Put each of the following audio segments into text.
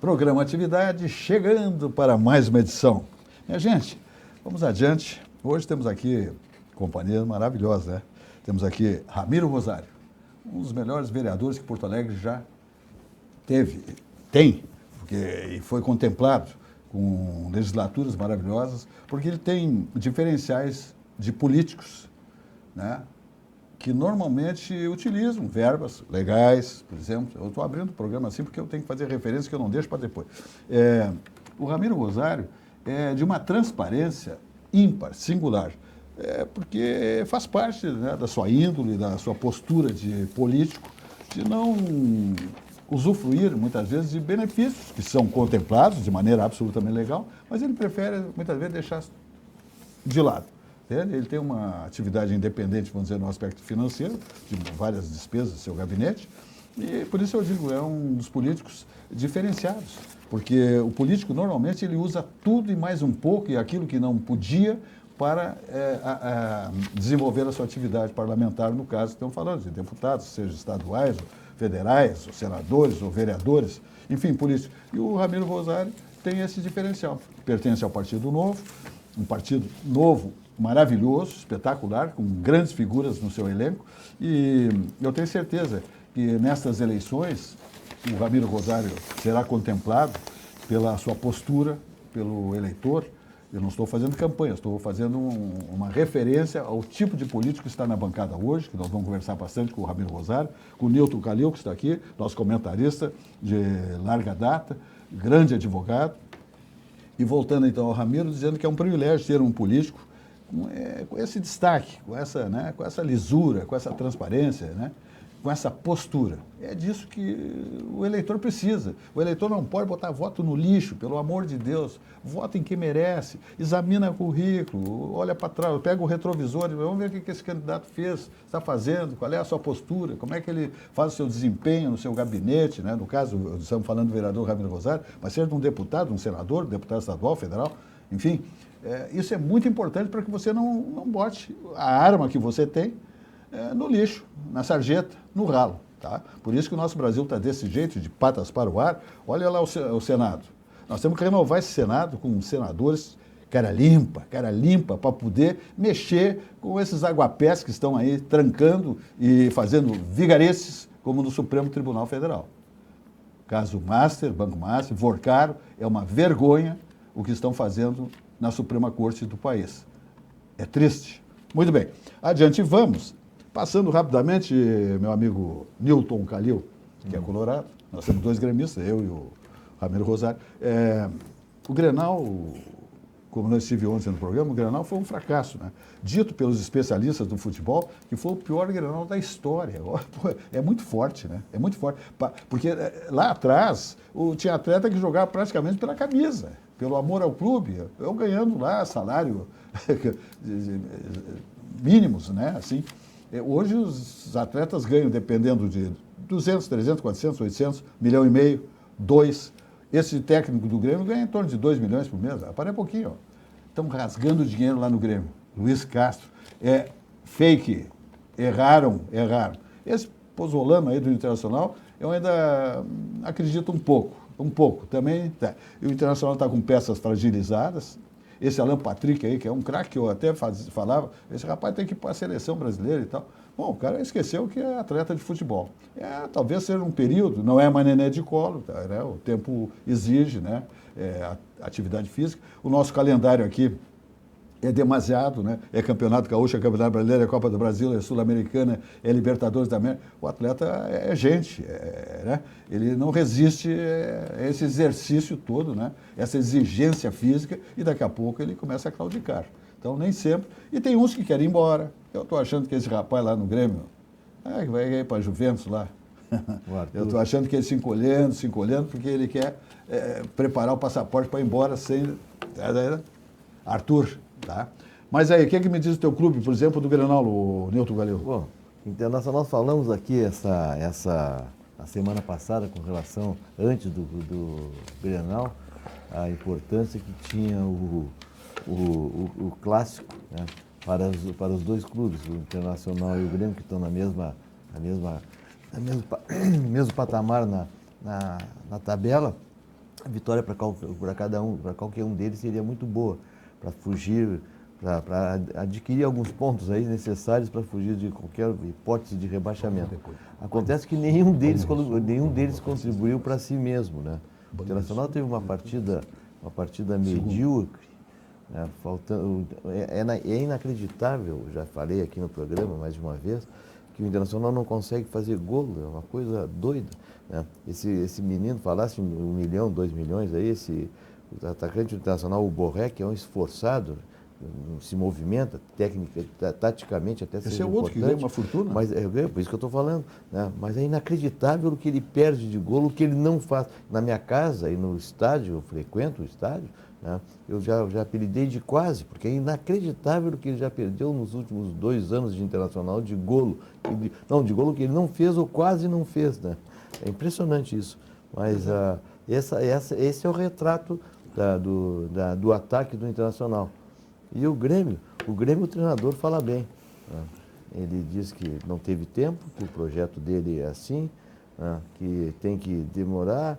Programa Atividade chegando para mais uma edição. Minha gente, vamos adiante. Hoje temos aqui companhia maravilhosa, né? Temos aqui Ramiro Rosário, um dos melhores vereadores que Porto Alegre já tem, porque foi contemplado com legislaturas maravilhosas, porque ele tem diferenciais de políticos, né? Que normalmente utilizam verbas legais, por exemplo. Eu estou abrindo o programa assim porque eu tenho que fazer referência que eu não deixo para depois. O Ramiro Rosário é de uma transparência ímpar, singular, porque faz parte, né, da sua índole, da sua postura de político, de não usufruir, muitas vezes, de benefícios que são contemplados de maneira absolutamente legal, mas ele prefere, muitas vezes, deixar de lado. Ele tem uma atividade independente, vamos dizer, no aspecto financeiro, de várias despesas do seu gabinete, e por isso eu digo, é um dos políticos diferenciados, porque o político, normalmente, ele usa tudo e mais um pouco, e aquilo que não podia, para desenvolver a sua atividade parlamentar, no caso que estamos falando, de deputados, seja estaduais, ou federais, ou senadores, ou vereadores, enfim, políticos. E o Ramiro Rosário tem esse diferencial. Pertence ao Partido Novo, um partido novo, maravilhoso, espetacular, com grandes figuras no seu elenco, e eu tenho certeza que nestas eleições o Ramiro Rosário será contemplado pela sua postura, pelo eleitor. Eu não estou fazendo campanha, estou fazendo uma referência ao tipo de político que está na bancada hoje, que nós vamos conversar bastante com o Ramiro Rosário, com o Nilton Calil, que está aqui, nosso comentarista de larga data, grande advogado. E voltando então ao Ramiro, dizendo que é um privilégio ser um político com esse destaque, com essa lisura, com essa transparência, né? Com essa postura. É disso que o eleitor precisa. O eleitor não pode botar voto no lixo, pelo amor de Deus. Vota em quem merece, examina o currículo, olha para trás, pega o retrovisor, vamos ver o que esse candidato fez, está fazendo, qual é a sua postura, como é que ele faz o seu desempenho no seu gabinete, né? No caso, estamos falando do vereador Ramiro Rosário, mas seja de um deputado, um senador, deputado estadual, federal, enfim. Isso é muito importante para que você não bote a arma que você tem no lixo, na sarjeta, no ralo. Tá? Por isso que o nosso Brasil está desse jeito, de patas para o ar. Olha lá o Senado. Nós temos que renovar esse Senado com senadores cara limpa, para poder mexer com esses aguapés que estão aí trancando e fazendo vigareces, como no Supremo Tribunal Federal. Caso Master, Banco Master, Vorcaro, é uma vergonha o que estão fazendo na Suprema Corte do país. É triste. Muito bem. Adiante vamos. Passando rapidamente, meu amigo Nilton Calil, que é colorado, nós temos dois gremistas, eu e o Ramiro Rosário. O Grenal, como nós estive ontem no programa, o Grenal foi um fracasso, né? Dito pelos especialistas do futebol que foi o pior Grenal da história. É muito forte, né? É muito forte. Porque lá atrás tinha atleta que jogava praticamente pela camisa, pelo amor ao clube. Eu ganhando lá salário mínimos, né? Assim. Hoje os atletas ganham, dependendo de 200, 300, 400, 800, 1,5 milhão, 2. Esse técnico do Grêmio ganha em torno de 2 milhões por mês. Para um pouquinho. Estão rasgando dinheiro lá no Grêmio. Luiz Castro. Fake. Erraram. Esse Pozzolano aí do Internacional, eu ainda acredito um pouco. Também. Tá. E o Internacional está com peças fragilizadas. Esse Alan Patrick aí, que é um craque, que eu até falava, esse rapaz tem que ir para a seleção brasileira e tal. Bom, o cara esqueceu que é atleta de futebol. Talvez seja um período, não é mais neném de colo, tá, né? O tempo exige, né? Atividade física. O nosso calendário aqui é demasiado, né? É Campeonato Gaúcho, é Campeonato Brasileiro, é Copa do Brasil, é Sul-Americana, é Libertadores da América. O atleta é gente, né? Ele não resiste a esse exercício todo, né? Essa exigência física, e daqui a pouco ele começa a claudicar. Então, nem sempre. E tem uns que querem ir embora. Eu estou achando que esse rapaz lá no Grêmio, que vai ir para a Juventus lá. Eu estou achando que ele se encolhendo, porque ele quer preparar o passaporte para ir embora sem... Arthur. Tá? Mas aí, o que é que me diz o teu clube, por exemplo, do Grenal, o Nilton Calil? Bom, Internacional, nós falamos aqui a semana passada com relação, antes do Grenal, a importância que tinha o clássico, né, para os dois clubes, o Internacional e o Grêmio, que estão no mesmo patamar na tabela. a vitória para qualquer um deles seria muito boa, para fugir, para adquirir alguns pontos aí necessários para fugir de qualquer hipótese de rebaixamento. Acontece que nenhum deles contribuiu para si mesmo, né? O Internacional teve uma partida medíocre, né? É inacreditável, já falei aqui no programa mais de uma vez, que o Internacional não consegue fazer gol, é uma coisa doida, né? Esse menino, falasse 1 milhão, 2 milhões aí, o atacante internacional, o Borré, que é um esforçado, se movimenta, taticamente até seja esse é o outro que ganha uma fortuna. Mas por isso que eu estou falando, né? Mas é inacreditável o que ele perde de gol, o que ele não faz. Na minha casa e no estádio, eu frequento o estádio, né? Eu já apelidei de quase, porque é inacreditável o que ele já perdeu nos últimos 2 anos de Internacional de golo. De golo que ele não fez ou quase não fez, né? É impressionante isso. Mas esse é o retrato do ataque do Internacional. E o Grêmio o treinador fala bem, né? Ele diz que não teve tempo, que o projeto dele é assim, né? Que tem que demorar,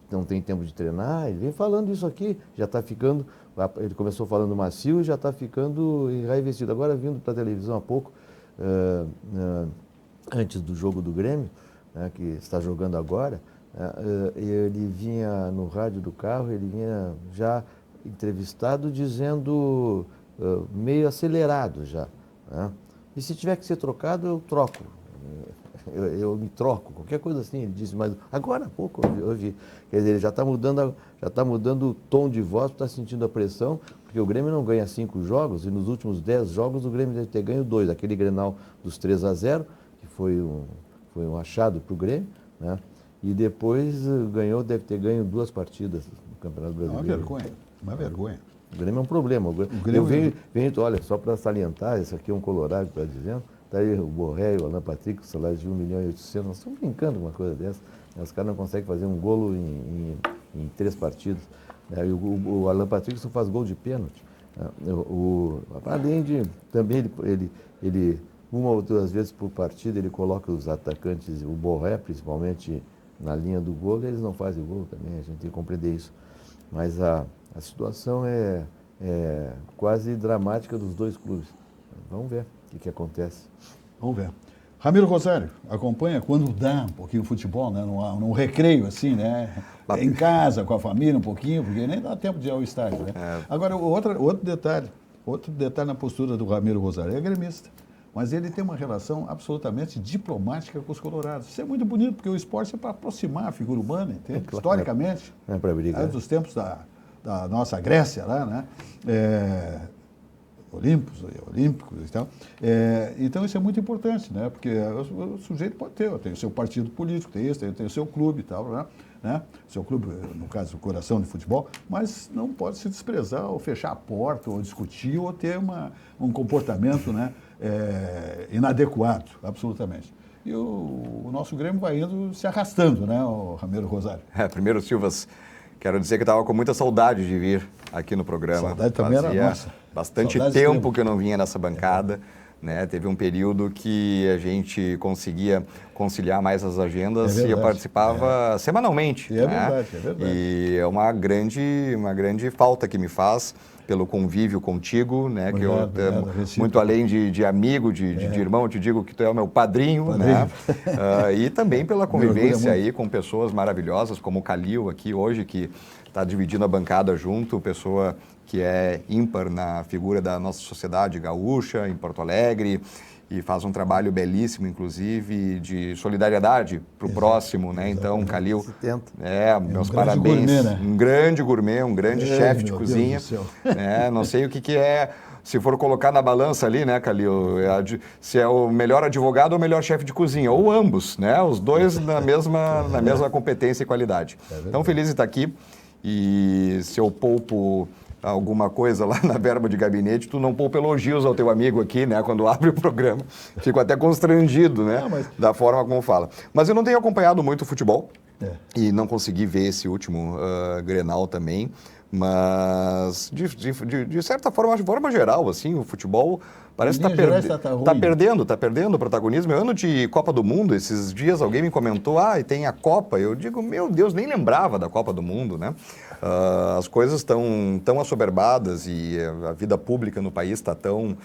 não tem tempo de treinar. Ele vem falando isso aqui, já está ficando, ele começou falando macio e já está ficando enraivecido. Agora, vindo para a televisão há pouco, antes do jogo do Grêmio, né, que está jogando agora, ele vinha no rádio do carro, ele vinha já entrevistado dizendo, meio acelerado já, né? E se tiver que ser trocado, eu troco. Eu me troco, qualquer coisa assim, ele disse, mas agora há pouco eu ouvi. Quer dizer, ele já está mudando o tom de voz, está sentindo a pressão, porque o Grêmio não ganha 5 jogos, e nos últimos 10 jogos o Grêmio deve ter ganho 2. Aquele Grenal dos 3-0, que foi um achado para o Grêmio, né? E depois deve ter ganho 2 partidas no Campeonato Brasileiro. Uma vergonha. O Grêmio é um problema. Eu venho, olha, só para salientar, isso aqui é um colorado que está dizendo, está aí o Borré e o Alan Patrick, com salário de 1,8 milhão, nós estamos brincando com uma coisa dessa, os caras não conseguem fazer um golo em 3 partidas. O Alan Patrick só faz gol de pênalti. Além de, também ele 1 ou 2 vezes por partida, ele coloca os atacantes, o Borré principalmente, na linha do gol, eles não fazem gol também, a gente tem que compreender isso. Mas a situação é quase dramática dos 2 clubes. Vamos ver o que acontece. Vamos ver. Ramiro Rosário, acompanha quando dá um pouquinho o futebol, né? Num recreio assim, né? Em casa, com a família um pouquinho, porque nem dá tempo de ir ao estádio, né? Agora, outro detalhe na postura do Ramiro Rosário, é gremista. Mas ele tem uma relação absolutamente diplomática com os colorados. Isso é muito bonito, porque o esporte é para aproximar a figura humana, entende? Claro, historicamente. Não é para brigar. Dos tempos da nossa Grécia lá, né? Olímpicos e tal. Então isso é muito importante, né? Porque o sujeito pode tem o seu partido político, tem o seu clube e tal, né? Seu clube, no caso, o Coração de Futebol, mas não pode se desprezar ou fechar a porta ou discutir ou ter um comportamento, né? Inadequado, absolutamente. E o nosso Grêmio vai indo se arrastando, né, o Ramiro Rosário? Primeiro, Silvas, quero dizer que estava com muita saudade de vir aqui no programa. Saudade também era nossa. Bastante tempo que eu não vinha nessa bancada. Né? Teve um período que a gente conseguia conciliar mais as agendas e eu participava semanalmente. É verdade. E é uma grande falta que me faz pelo convívio contigo, né? Muito além de amigo, de irmão, eu te digo que tu é o meu padrinho. Né? E também pela convivência aí com pessoas maravilhosas, como o Calil aqui hoje, que está dividindo a bancada junto, pessoa que é ímpar na figura da nossa sociedade gaúcha, em Porto Alegre, e faz um trabalho belíssimo, inclusive, de solidariedade para o próximo, né? Então, Calil, meus parabéns. Gourmet, né? Um grande gourmet, um grande chefe de cozinha. Não sei o que é, se for colocar na balança ali, né, Calil, se é o melhor advogado ou o melhor chefe de cozinha, ou ambos, né? Os dois na mesma competência e qualidade. Então, feliz de estar aqui. E se eu poupo alguma coisa lá na verba de gabinete, tu não poupa elogios ao teu amigo aqui, né, quando abre o programa. Fico até constrangido, né, da forma como fala. Mas eu não tenho acompanhado muito o futebol, E não consegui ver esse último Grenal também. Mas, de certa forma, de forma geral, assim, o futebol parece que está perdendo o protagonismo. É ano de Copa do Mundo. Esses dias alguém me comentou, e tem a Copa. Eu digo, meu Deus, nem lembrava da Copa do Mundo, né? As coisas estão tão assoberbadas e a vida pública no país está tão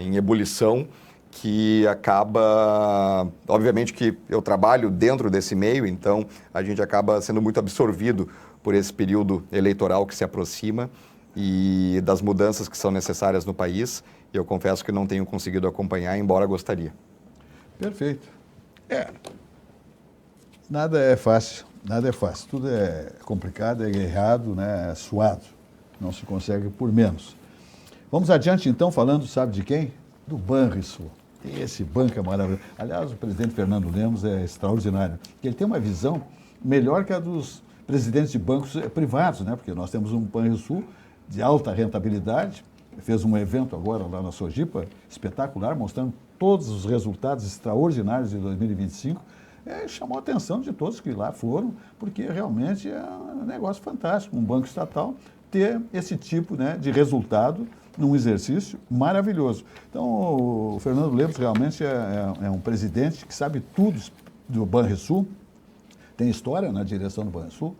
em ebulição que acaba... Obviamente que eu trabalho dentro desse meio, então a gente acaba sendo muito absorvido por esse período eleitoral que se aproxima e das mudanças que são necessárias no país. E eu confesso que não tenho conseguido acompanhar, embora gostaria. Perfeito. Nada é fácil, tudo é complicado, é errado, né? É suado, não se consegue por menos. Vamos adiante então, falando, sabe de quem? Do Banrisul. Esse banco é maravilhoso. Aliás, o presidente Fernando Lemos é extraordinário. Ele tem uma visão melhor que a dos presidentes de bancos privados, né? Porque nós temos um Banrisul de alta rentabilidade, fez um evento agora lá na Sojipa, espetacular, mostrando todos os resultados extraordinários de 2025, chamou a atenção de todos que lá foram, porque realmente é um negócio fantástico, um banco estatal ter esse tipo, né, de resultado num exercício maravilhoso. Então, o Fernando Lemos realmente é um presidente que sabe tudo do Banrisul, tem história na direção do Banrisul,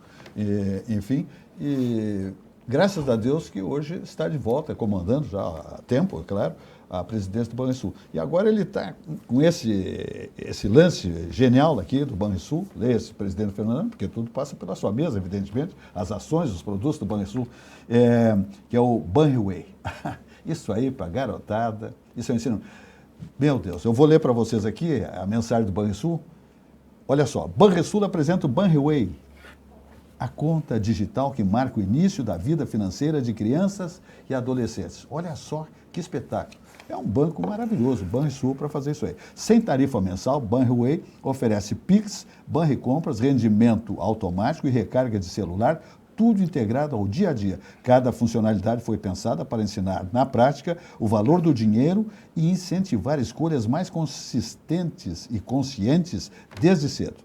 enfim, e graças a Deus que hoje está de volta, comandando já há tempo, é claro, a presidência do Banrisul. E agora ele está com esse lance genial aqui do Banrisul, esse presidente Fernando, porque tudo passa pela sua mesa, evidentemente, as ações, os produtos do Banrisul, que é o Banriway. Isso aí para garotada, isso é um ensino. Meu Deus, eu vou ler para vocês aqui a mensagem do Banrisul. Olha só, Banrisul apresenta o Banriway, a conta digital que marca o início da vida financeira de crianças e adolescentes. Olha só que espetáculo. É um banco maravilhoso, o Banrisul, para fazer isso aí. Sem tarifa mensal, Banriway oferece Pix, Banricompras, rendimento automático e recarga de celular, tudo integrado ao dia a dia. Cada funcionalidade foi pensada para ensinar na prática o valor do dinheiro e incentivar escolhas mais consistentes e conscientes desde cedo.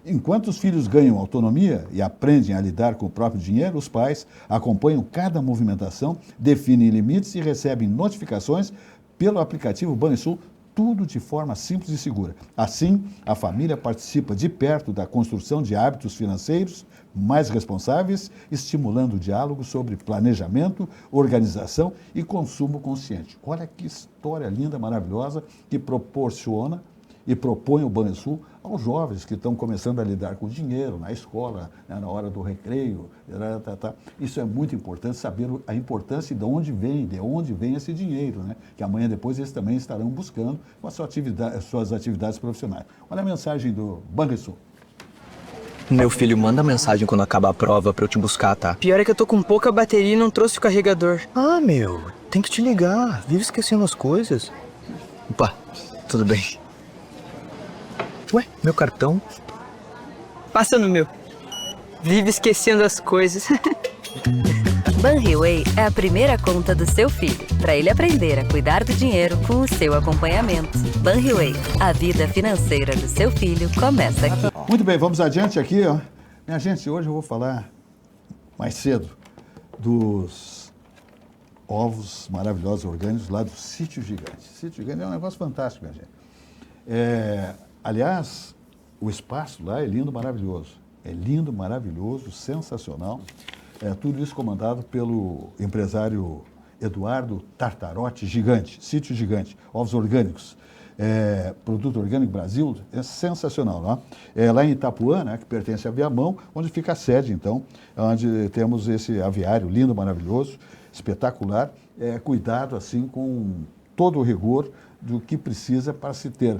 Enquanto os filhos ganham autonomia e aprendem a lidar com o próprio dinheiro, os pais acompanham cada movimentação, definem limites e recebem notificações pelo aplicativo Banrisul, tudo de forma simples e segura. Assim, a família participa de perto da construção de hábitos financeiros mais responsáveis, estimulando o diálogo sobre planejamento, organização e consumo consciente. Olha que história linda, maravilhosa, que proporciona e propõe o Banrisul aos jovens que estão começando a lidar com o dinheiro na escola, né, na hora do recreio. Isso é muito importante, saber a importância de onde vem esse dinheiro, né, que amanhã depois eles também estarão buscando com as suas atividades profissionais. Olha a mensagem do Banrisul. Meu filho, manda mensagem quando acabar a prova pra eu te buscar, tá? Pior é que eu tô com pouca bateria e não trouxe o carregador. Ah, meu, tem que te ligar. Vive esquecendo as coisas. Opa, tudo bem. Ué, meu cartão? Passa no meu. Vive esquecendo as coisas. Banriway é a primeira conta do seu filho, para ele aprender a cuidar do dinheiro com o seu acompanhamento. Banriway, a vida financeira do seu filho começa aqui. Muito bem, vamos adiante aqui, ó. Minha gente, hoje eu vou falar mais cedo dos ovos maravilhosos orgânicos lá do Sítio Gigante. Sítio Gigante é um negócio fantástico, minha gente. Aliás, o espaço lá é lindo, maravilhoso. É lindo, maravilhoso, sensacional. Tudo isso comandado pelo empresário Eduardo Tartarotti Gigante, Sítio Gigante, ovos orgânicos. Produto Orgânico Brasil, é sensacional. Não é? Lá em Itapuã, né, que pertence a Viamão, onde fica a sede, então, onde temos esse aviário lindo, maravilhoso, espetacular, cuidado assim com todo o rigor do que precisa para se ter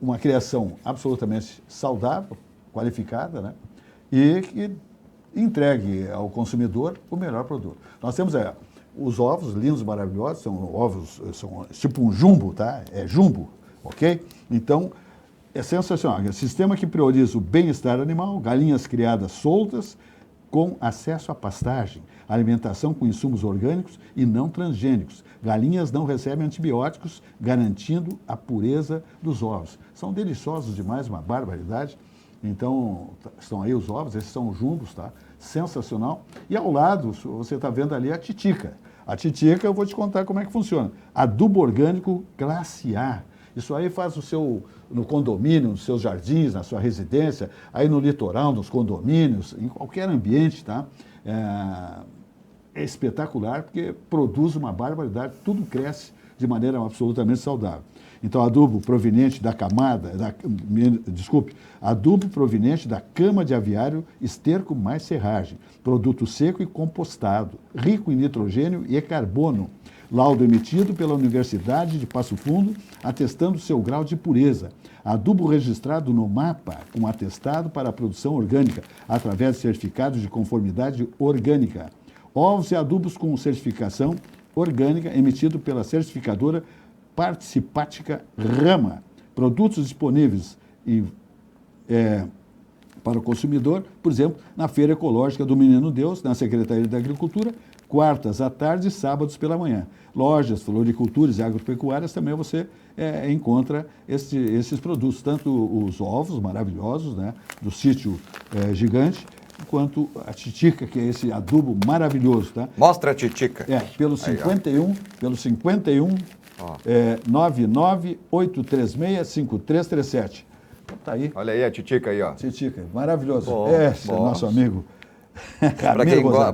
uma criação absolutamente saudável, qualificada, né? E que entregue ao consumidor o melhor produto. Nós temos os ovos lindos, maravilhosos, são ovos, são tipo um jumbo, tá? É jumbo, ok? Então, é sensacional. É um sistema que prioriza o bem-estar animal, galinhas criadas soltas, com acesso à pastagem, alimentação com insumos orgânicos e não transgênicos. Galinhas não recebem antibióticos, garantindo a pureza dos ovos. São deliciosos demais, uma barbaridade. Então, estão aí os ovos, esses são jumbos, tá? Sensacional. E ao lado, você está vendo ali a titica. A titica, eu vou te contar como é que funciona. Adubo orgânico classe A. Isso aí faz no condomínio, nos seus jardins, na sua residência, aí no litoral, nos condomínios, em qualquer ambiente, tá? É espetacular porque produz uma barbaridade, tudo cresce de maneira absolutamente saudável. Então, adubo proveniente da adubo proveniente da cama de aviário, esterco mais serragem, produto seco e compostado, rico em nitrogênio e carbono. Laudo emitido pela Universidade de Passo Fundo, atestando seu grau de pureza. Adubo registrado no MAPA, com atestado para a produção orgânica, através de certificados de conformidade orgânica. Ovos e adubos com certificação orgânica, emitido pela certificadora Participática Rama. Produtos disponíveis para o consumidor, por exemplo, na Feira Ecológica do Menino Deus, na Secretaria da Agricultura, quartas à tarde e sábados pela manhã. Lojas, floriculturas e agropecuárias também você encontra esses produtos, tanto os ovos maravilhosos, né, do sítio gigante, quanto a titica, que é esse adubo maravilhoso, tá? Mostra a titica. Pelo 51, pelo 51 998365337. Então, tá aí. Olha aí a titica aí, ó. Titica, maravilhoso. Bom, Esse é nosso amigo.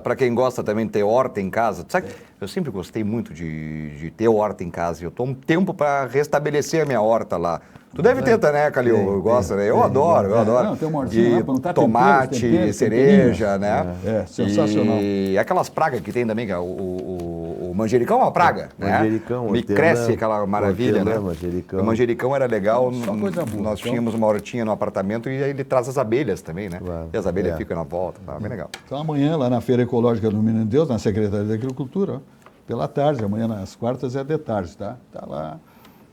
Para quem gosta também de ter horta em casa, sabe? Eu sempre gostei muito de ter horta em casa. Eu estou um tempo para restabelecer a minha horta lá. Tu deve ter, né, Calil? Gosta, né? Eu adoro. Não, tem uma hortinha lá, plantar tomate, temperos, cereja, né? Sensacional. E aquelas pragas que tem também, que é o manjericão é uma praga, né? Manjericão, Me cresce aquela maravilha, né? Manjericão. O manjericão era legal. Só coisa boa. Nós tínhamos uma hortinha no apartamento e aí ele traz as abelhas também, né? Claro. E as abelhas ficam na volta, tá bem legal. Então, amanhã, lá na Feira Ecológica do Menino Deus, na Secretaria da Agricultura, ó, pela tarde, amanhã nas quartas é de tarde, tá? Tá lá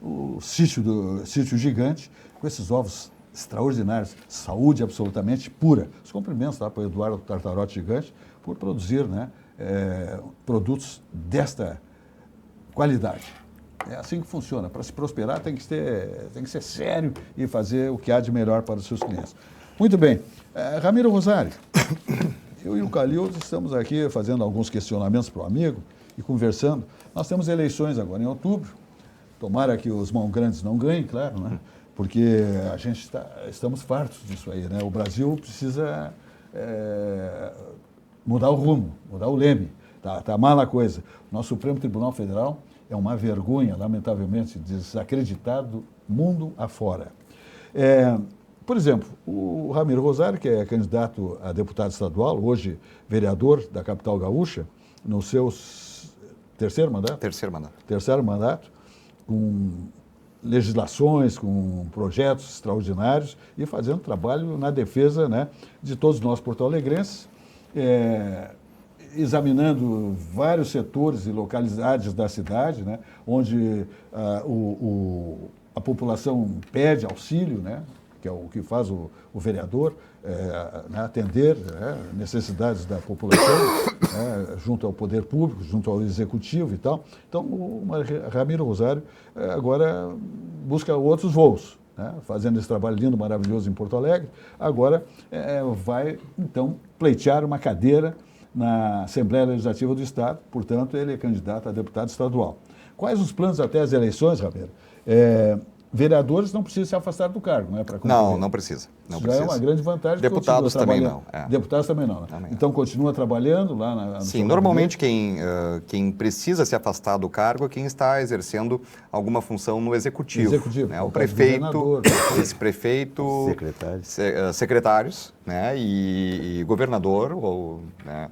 o sítio gigante, com esses ovos extraordinários, saúde absolutamente pura. Os cumprimentos para o Eduardo Tartarote Gigante por produzir, né, produtos desta qualidade. É assim que funciona. Para se prosperar tem que ser sério e fazer o que há de melhor para os seus clientes. Muito bem. Ramiro Rosário, eu e o Calil estamos aqui fazendo alguns questionamentos para o amigo e conversando. Nós temos eleições agora em outubro. Tomara que os mãos grandes não ganhem, claro, né? Porque a gente estamos fartos disso aí, né? O Brasil precisa mudar o rumo, mudar o leme. Tá mala a coisa. Nosso Supremo Tribunal Federal é uma vergonha, lamentavelmente, desacreditado mundo afora. Por exemplo, o Ramiro Rosário, que é candidato a deputado estadual, hoje vereador da capital gaúcha, no seu terceiro mandato? Terceiro mandato, com legislações, com projetos extraordinários e fazendo trabalho na defesa, né, de todos nós porto-alegrenses, examinando vários setores e localidades da cidade, né, onde a população pede auxílio, né, que é o que faz o vereador, né, atender necessidades da população, junto ao poder público, junto ao executivo e tal. Então, o Ramiro Rosário agora busca outros voos, né, fazendo esse trabalho lindo, maravilhoso em Porto Alegre. Agora vai, então, pleitear uma cadeira na Assembleia Legislativa do Estado, portanto, ele é candidato a deputado estadual. Quais os planos até as eleições, Ramiro? Vereadores não precisam se afastar do cargo, não é? Não precisa. Isso já é uma grande vantagem. Deputados também não. Deputados também não, né? Então continua trabalhando lá Sim, normalmente quem precisa se afastar do cargo é quem está exercendo alguma função no executivo. Né? O prefeito, vice-prefeito, secretários, né? E governador ou, né?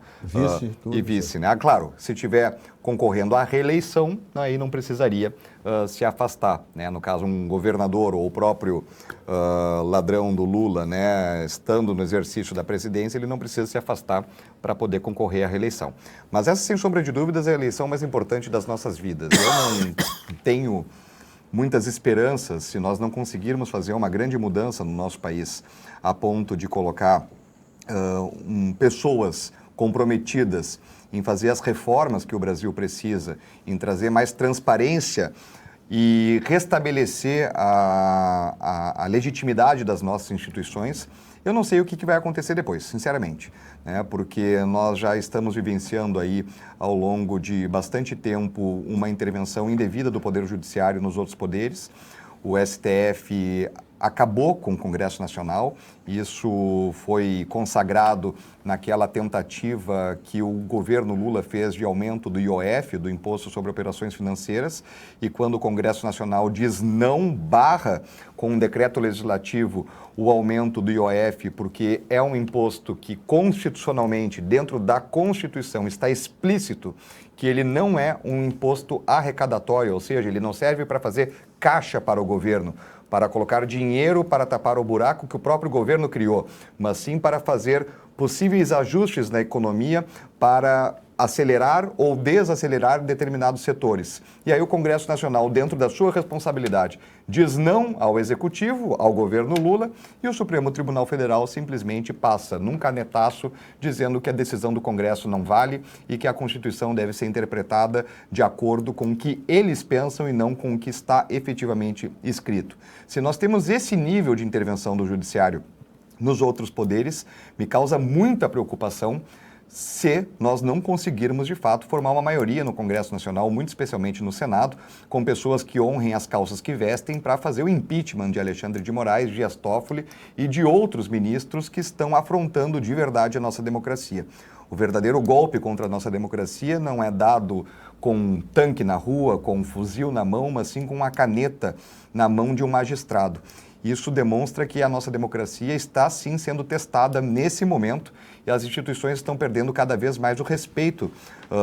Vice, né? Claro, se tiver concorrendo à reeleição, aí não precisaria se afastar, né? No caso, um governador ou o próprio ladrão do Lula, né, estando no exercício da presidência, ele não precisa se afastar para poder concorrer à reeleição. Mas essa, sem sombra de dúvidas, é a eleição mais importante das nossas vidas. Eu não tenho muitas esperanças se nós não conseguirmos fazer uma grande mudança no nosso país, a ponto de colocar pessoas comprometidas em fazer as reformas que o Brasil precisa, em trazer mais transparência e restabelecer a legitimidade das nossas instituições. Eu não sei o que vai acontecer depois, sinceramente, né? Porque nós já estamos vivenciando aí, ao longo de bastante tempo, uma intervenção indevida do Poder Judiciário nos outros poderes. O STF acabou com o Congresso Nacional, isso foi consagrado naquela tentativa que o governo Lula fez de aumento do IOF, do Imposto sobre Operações Financeiras, e quando o Congresso Nacional diz não, barra com um decreto legislativo o aumento do IOF, porque é um imposto que constitucionalmente, dentro da Constituição, está explícito que ele não é um imposto arrecadatório, ou seja, ele não serve para fazer caixa para o governo, para colocar dinheiro para tapar o buraco que o próprio governo criou, mas sim para fazer possíveis ajustes na economia para acelerar ou desacelerar determinados setores. E aí o Congresso Nacional, dentro da sua responsabilidade, diz não ao Executivo, ao governo Lula, e o Supremo Tribunal Federal simplesmente passa num canetaço dizendo que a decisão do Congresso não vale e que a Constituição deve ser interpretada de acordo com o que eles pensam e não com o que está efetivamente escrito. Se nós temos esse nível de intervenção do Judiciário nos outros poderes, me causa muita preocupação se nós não conseguirmos, de fato, formar uma maioria no Congresso Nacional, muito especialmente no Senado, com pessoas que honrem as calças que vestem para fazer o impeachment de Alexandre de Moraes, Dias Toffoli e de outros ministros que estão afrontando de verdade a nossa democracia. O verdadeiro golpe contra a nossa democracia não é dado com um tanque na rua, com um fuzil na mão, mas sim com uma caneta na mão de um magistrado. Isso demonstra que a nossa democracia está, sim, sendo testada nesse momento e as instituições estão perdendo cada vez mais o respeito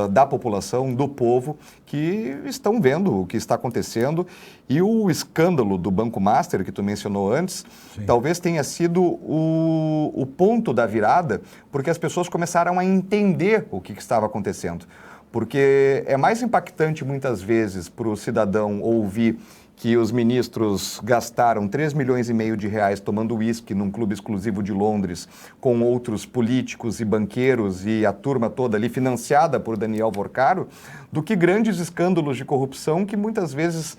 da população, do povo, que estão vendo o que está acontecendo. E o escândalo do Banco Master, que tu mencionou antes, sim, talvez tenha sido o ponto da virada, porque as pessoas começaram a entender o que estava acontecendo. Porque é mais impactante, muitas vezes, para o cidadão ouvir que os ministros gastaram 3,5 milhões de reais tomando uísque num clube exclusivo de Londres com outros políticos e banqueiros e a turma toda ali financiada por Daniel Vorcaro, do que grandes escândalos de corrupção que muitas vezes,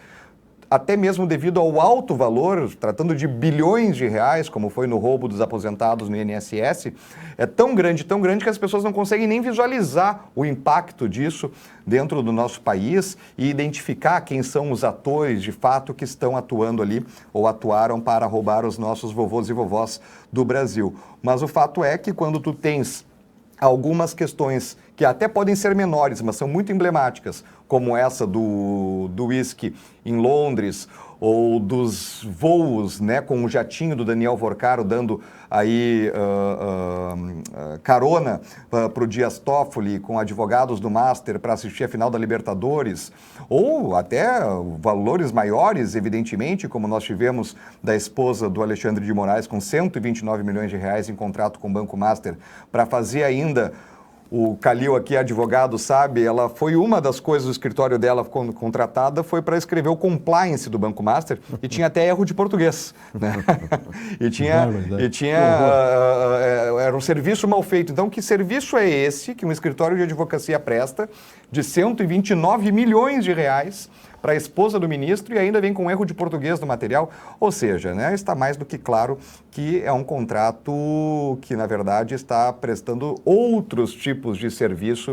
até mesmo devido ao alto valor, tratando de bilhões de reais, como foi no roubo dos aposentados no INSS, é tão grande que as pessoas não conseguem nem visualizar o impacto disso dentro do nosso país e identificar quem são os atores, de fato, que estão atuando ali ou atuaram para roubar os nossos vovôs e vovós do Brasil. Mas o fato é que quando tu tens algumas questões que até podem ser menores, mas são muito emblemáticas, como essa do uísque em Londres, ou dos voos, né, com o jatinho do Daniel Vorcaro dando aí carona para o Dias Toffoli com advogados do Master para assistir a final da Libertadores, ou até valores maiores, evidentemente, como nós tivemos da esposa do Alexandre de Moraes com 129 milhões de reais em contrato com o Banco Master para fazer ainda. O Calil aqui, advogado, sabe, ela foi uma das coisas do escritório dela quando contratada, foi para escrever o compliance do Banco Master e tinha até erro de português, né? Era um serviço mal feito. Então, que serviço é esse que um escritório de advocacia presta de 129 milhões de reais para a esposa do ministro e ainda vem com erro de português no material? Ou seja, né, está mais do que claro que é um contrato que, na verdade, está prestando outros tipos de serviço,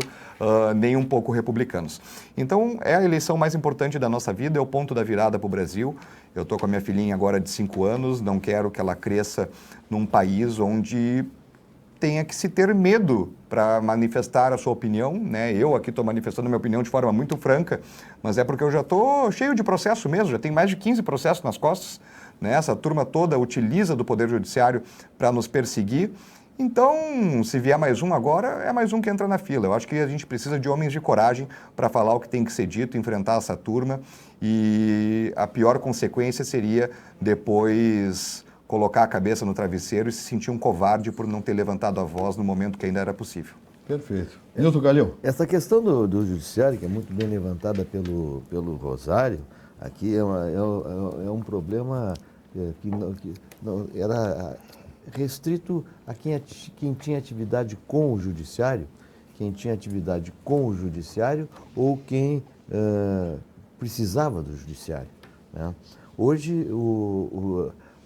nem um pouco republicanos. Então, é a eleição mais importante da nossa vida, é o ponto da virada para o Brasil. Eu estou com a minha filhinha agora de 5 anos, não quero que ela cresça num país onde tenha que se ter medo para manifestar a sua opinião, né? Eu aqui estou manifestando a minha opinião de forma muito franca, mas é porque eu já estou cheio de processo mesmo, já tenho mais de 15 processos nas costas, né? Essa turma toda utiliza do Poder Judiciário para nos perseguir. Então, se vier mais um agora, é mais um que entra na fila. Eu acho que a gente precisa de homens de coragem para falar o que tem que ser dito, enfrentar essa turma, e a pior consequência seria depois colocar a cabeça no travesseiro e se sentir um covarde por não ter levantado a voz no momento que ainda era possível. Perfeito. Nilton Calil. Essa questão do judiciário, que é muito bem levantada pelo Rosário, aqui é um problema que não era restrito a quem tinha atividade com o judiciário, ou quem precisava do judiciário, né? Hoje,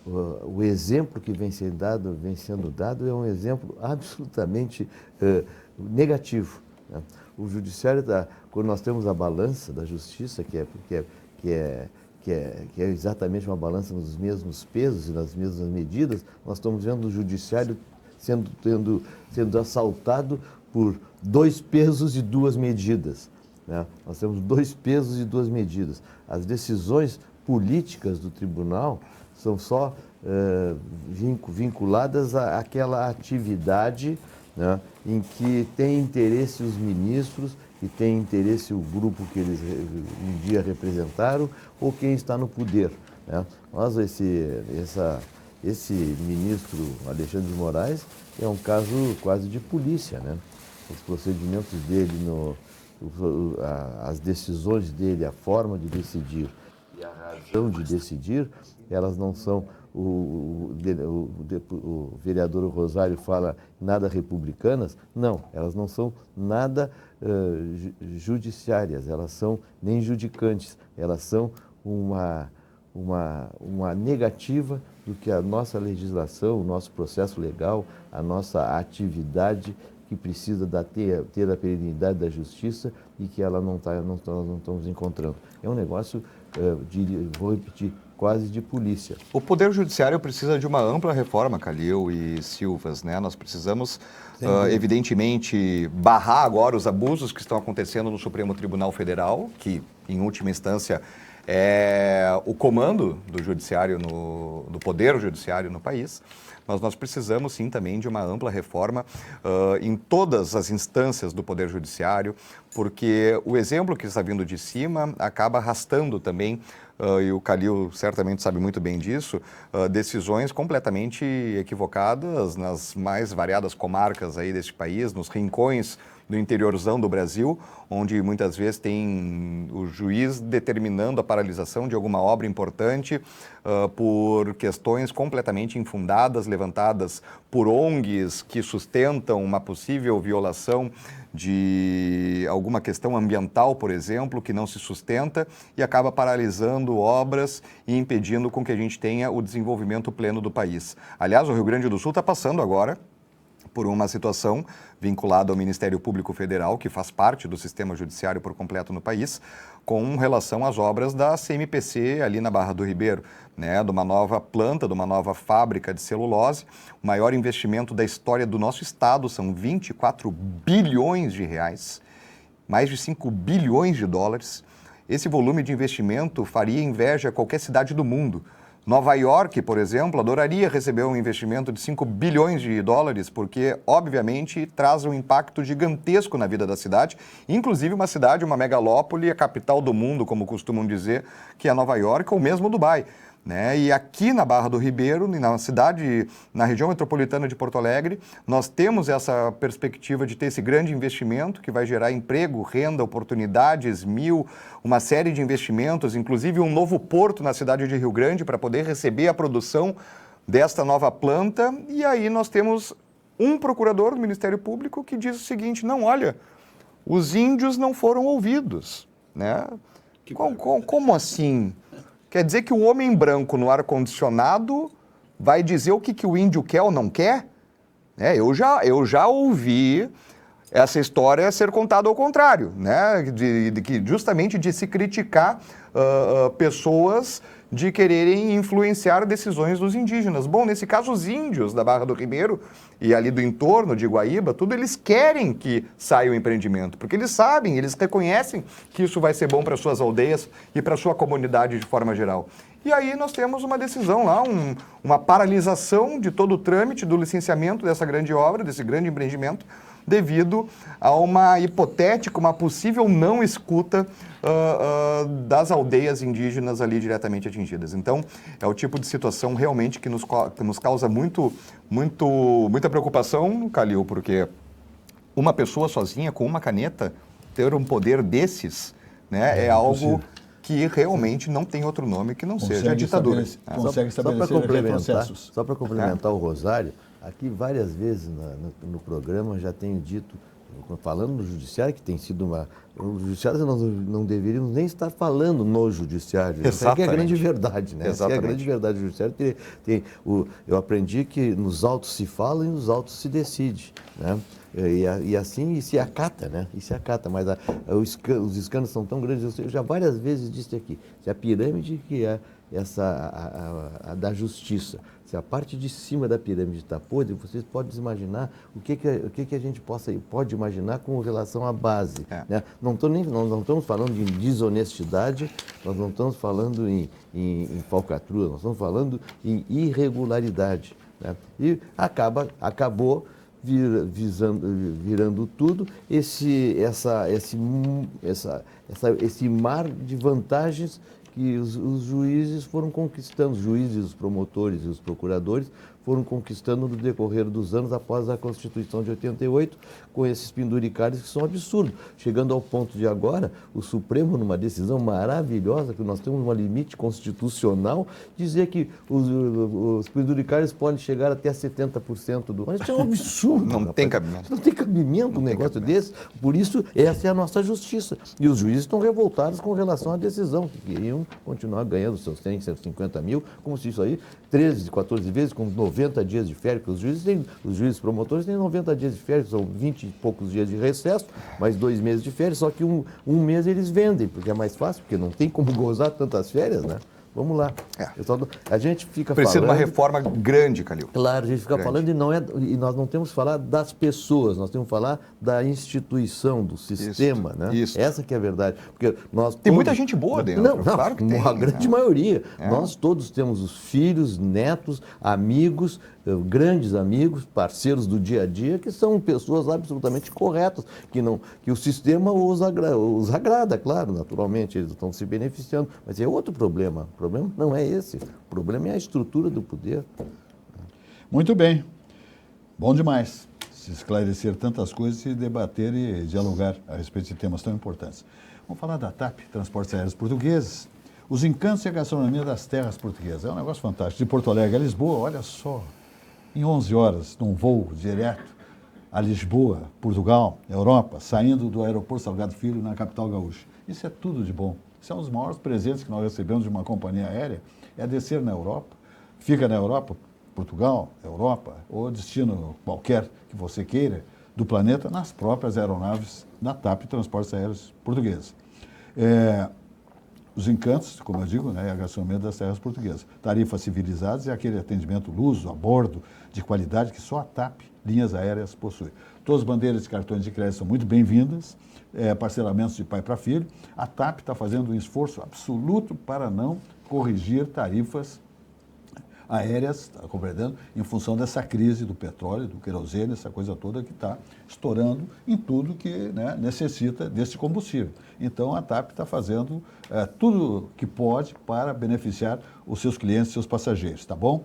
o exemplo que vem sendo dado é um exemplo absolutamente negativo, né? O judiciário, quando nós temos a balança da justiça, que é exatamente uma balança nos mesmos pesos e nas mesmas medidas, nós estamos vendo o judiciário sendo assaltado por 2 pesos e 2 medidas, né? Nós temos 2 pesos e 2 medidas. As decisões políticas do tribunal são só vinculadas àquela atividade, né, em que tem interesse os ministros, que tem interesse o grupo que eles um dia representaram ou quem está no poder, né? Mas esse ministro Alexandre de Moraes é um caso quase de polícia, né? Os procedimentos dele, as decisões dele, a forma de decidir e a razão de decidir, elas não são, o vereador Rosário fala, nada republicanas. Não, elas não são nada judiciárias, elas são nem judicantes, elas são uma negativa do que a nossa legislação, o nosso processo legal, a nossa atividade que precisa ter a perenidade da justiça e que ela não estamos encontrando. É um negócio, vou repetir, quase de polícia. O Poder Judiciário precisa de uma ampla reforma, Calil e Silvas, né? Nós precisamos, evidentemente, barrar agora os abusos que estão acontecendo no Supremo Tribunal Federal, que, em última instância, é o comando do judiciário, do Poder Judiciário no país. Mas nós precisamos, sim, também de uma ampla reforma em todas as instâncias do Poder Judiciário, porque o exemplo que está vindo de cima acaba arrastando também, e o Calil certamente sabe muito bem disso, decisões completamente equivocadas nas mais variadas comarcas aí deste país, nos rincões do interiorzão do Brasil, onde muitas vezes tem o juiz determinando a paralisação de alguma obra importante por questões completamente infundadas, levantadas por ONGs que sustentam uma possível violação de alguma questão ambiental, por exemplo, que não se sustenta e acaba paralisando obras e impedindo com que a gente tenha o desenvolvimento pleno do país. Aliás, o Rio Grande do Sul está passando agora por uma situação vinculada ao Ministério Público Federal, que faz parte do sistema judiciário por completo no país, com relação às obras da CMPC ali na Barra do Ribeiro, né, de uma nova planta, de uma nova fábrica de celulose. O maior investimento da história do nosso estado, são 24 bilhões de reais, mais de 5 bilhões de dólares. Esse volume de investimento faria inveja a qualquer cidade do mundo. Nova York, por exemplo, adoraria receber um investimento de 5 bilhões de dólares, porque, obviamente, traz um impacto gigantesco na vida da cidade, inclusive uma cidade, uma megalópole, a capital do mundo, como costumam dizer, que é Nova York ou mesmo Dubai, né? E aqui na Barra do Ribeiro, na cidade, na região metropolitana de Porto Alegre, nós temos essa perspectiva de ter esse grande investimento que vai gerar emprego, renda, oportunidades, uma série de investimentos, inclusive um novo porto na cidade de Rio Grande para poder receber a produção desta nova planta. E aí nós temos um procurador do Ministério Público que diz o seguinte: não, olha, os índios não foram ouvidos, né? Como assim? Quer dizer que o homem branco no ar-condicionado vai dizer o que o índio quer ou não quer? Eu já ouvi essa história ser contada ao contrário, né? Justamente de se criticar pessoas de quererem influenciar decisões dos indígenas. Bom, nesse caso, os índios da Barra do Ribeiro e ali do entorno de Guaíba, tudo, eles querem que saia o empreendimento, porque eles sabem, eles reconhecem que isso vai ser bom para suas aldeias e para sua comunidade de forma geral. E aí nós temos uma decisão lá, uma paralisação de todo o trâmite do licenciamento dessa grande obra, desse grande empreendimento, devido a uma hipotética, uma possível não escuta das aldeias indígenas ali diretamente atingidas. Então, é o tipo de situação realmente que nos causa muita preocupação, Calil, porque uma pessoa sozinha, com uma caneta, ter um poder desses, né, é algo que realmente não tem outro nome que não seja a ditadura. Consegue estabelecer processos. Só para complementar o Rosário, aqui várias vezes no programa já tenho dito falando no judiciário, que tem sido uma... O judiciário, nós não deveríamos nem estar falando no judiciário. Essa é a grande verdade, né? Essa é a grande verdade do judiciário. Eu aprendi que nos autos se fala e nos autos se decide, né? E assim se acata, né? E se acata, mas os escândalos são tão grandes, eu já várias vezes disse aqui, se a pirâmide que é a da justiça, se a parte de cima da pirâmide está podre, vocês podem imaginar o que a gente pode imaginar com relação à base. Né? Não estamos falando de desonestidade, nós não estamos falando em falcatrua, nós estamos falando em irregularidade. Né? E acabou virando tudo esse mar de vantagens que os juízes foram conquistando, os juízes, os promotores e os procuradores foram conquistando no decorrer dos anos após a Constituição de 88, com esses penduricários que são absurdos. Chegando ao ponto de agora, o Supremo, numa decisão maravilhosa, que nós temos um limite constitucional, dizer que os penduricários podem chegar até 70% do... Mas isso é um absurdo. Não tem cabimento. Não tem cabimento um negócio desse. Por isso, essa é a nossa justiça. E os juízes estão revoltados com relação à decisão, que queriam continuar ganhando seus 100, 150 mil, como se isso aí, 13, 14 vezes, com 90 dias de férias, porque os juízes promotores têm 90 dias de férias, são 20 e poucos dias de recesso, mais 2 meses de férias, só que um mês eles vendem, porque é mais fácil, porque não tem como gozar tantas férias, né? Vamos lá. A gente fica Precisa falando... de uma reforma grande, Calil. Claro, a gente fica falando e nós não temos que falar das pessoas, nós temos que falar da instituição, do sistema, né? Isso. Essa que é a verdade. Porque tem muita gente boa dentro. Não, claro que tem. A grande maioria. Nós todos temos os filhos, netos, amigos, grandes amigos, parceiros do dia a dia, que são pessoas absolutamente corretas, que o sistema os agrada, claro, naturalmente, eles estão se beneficiando. Mas é outro problema. O problema não é esse. O problema é a estrutura do poder. Muito bem. Bom demais se esclarecer tantas coisas e debater e dialogar a respeito de temas tão importantes. Vamos falar da TAP, Transportes Aéreos Portugueses. Os encantos e a gastronomia das terras portuguesas. É um negócio fantástico. De Porto Alegre a Lisboa, olha só, em 11 horas, num voo direto a Lisboa, Portugal, Europa, saindo do aeroporto Salgado Filho, na capital gaúcha. Isso é tudo de bom. Isso é um dos maiores presentes que nós recebemos de uma companhia aérea, é descer na Europa, fica na Europa, Portugal, Europa, ou destino qualquer que você queira do planeta, nas próprias aeronaves da TAP, Transportes Aéreos Portugueses. Os encantos, como eu digo, né, é a gastronomia das terras portuguesas. Tarifas civilizadas e aquele atendimento luso, a bordo, de qualidade que só a TAP, linhas aéreas, possui. Todas as bandeiras de cartões de crédito são muito bem-vindas, parcelamentos de pai para filho. A TAP está fazendo um esforço absoluto para não corrigir tarifas aéreas, está compreendendo, em função dessa crise do petróleo, do querosene, essa coisa toda que está estourando em tudo que, né, necessita desse combustível. Então, a TAP está fazendo tudo que pode para beneficiar os seus clientes, seus passageiros, tá bom?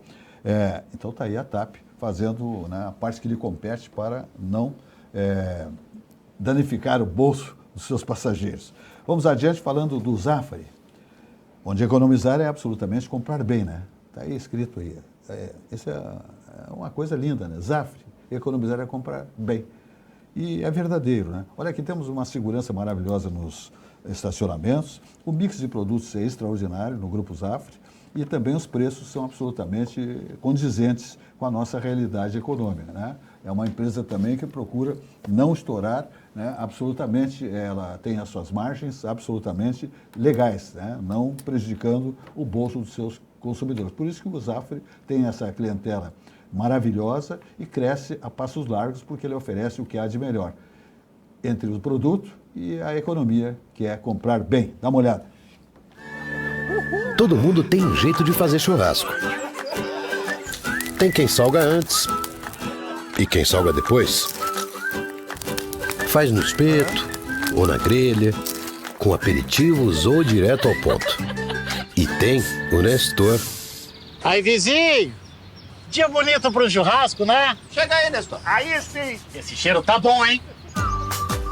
Então, está aí a TAP fazendo, né, a parte que lhe compete para não danificar o bolso dos seus passageiros. Vamos adiante falando do Zafari, onde economizar é absolutamente comprar bem, né? Está aí escrito aí. Isso é uma coisa linda, né? Zafari, economizar é comprar bem. E é verdadeiro, né? Olha, aqui temos uma segurança maravilhosa nos estacionamentos, o mix de produtos é extraordinário no Grupo Zafari e também os preços são absolutamente condizentes com a nossa realidade econômica, né? É uma empresa também que procura não estourar, né? Absolutamente, ela tem as suas margens absolutamente legais, né? Não prejudicando o bolso dos seus consumidores. Por isso que o Zafari tem essa clientela maravilhosa e cresce a passos largos, porque ele oferece o que há de melhor entre o produto e a economia, que é comprar bem. Dá uma olhada. Todo mundo tem um jeito de fazer churrasco. Tem quem salga antes e quem salga depois. Faz no espeto ou na grelha, com aperitivos ou direto ao ponto. E tem o Nestor. Aí, vizinho! Dia bonito pro churrasco, né? Chega aí, Nestor. Aí sim! Esse cheiro tá bom, hein?